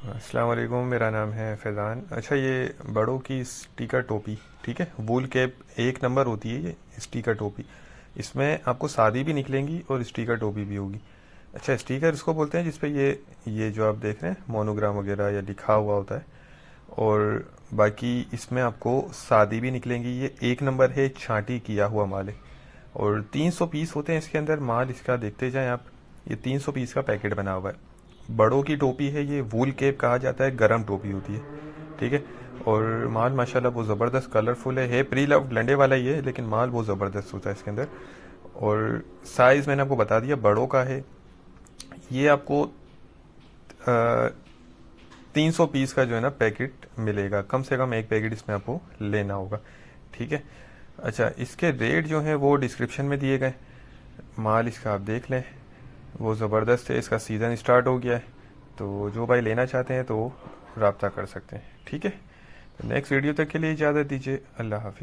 अस्सलाम वालेकुम, मेरा नाम है फैज़ान। अच्छा, ये बड़ों की स्टिकर टोपी, ठीक है, वूल कैप 1 नंबर होती है ये स्टिकर टोपी। इसमें आपको सादी भी निकलेंगी और स्टिकर टोपी भी होगी। अच्छा, स्टिकर इसको बोलते हैं जिसपे ये जो आप देख रहे हैं मोनोग्राम वगैरह या लिखा हुआ होता है। और बाकी इसमें आपको सादी भी निकलेंगी। ये 1 नंबर है, छांटी किया हुआ माल है। और 300 पीस होते हैं इसके अंदर माल। इसका देखते जाएं आप। ये 300 पीस का पैकेट बना हुआ है। बड़ों की टोपी है ये, वूल केप कहा जाता है, गरम टोपी होती है, ठीक है। और माल माशाल्लाह बहुत ज़बरदस्त कलरफुल है प्री लव्ड लंडे वाला ही है, लेकिन माल बहुत ज़बरदस्त होता है इसके अंदर। और साइज़ मैंने आपको बता दिया, बड़ों का है। ये आपको 300 पीस का जो है ना पैकेट मिलेगा। कम से कम एक पैकेट इसमें आपको लेना होगा, ठीक है। अच्छा, इसके रेट जो हैं वो डिस्क्रिप्शन में दिए गए। माल इसका आप देख लें, वो ज़बरदस्त है। इसका सीज़न स्टार्ट हो गया है, तो जो भाई लेना चाहते हैं तो रब्ता कर सकते हैं, ठीक है। तो नेक्स्ट वीडियो तक के लिए इजाज़त दीजिए। अल्लाह हाफिज़।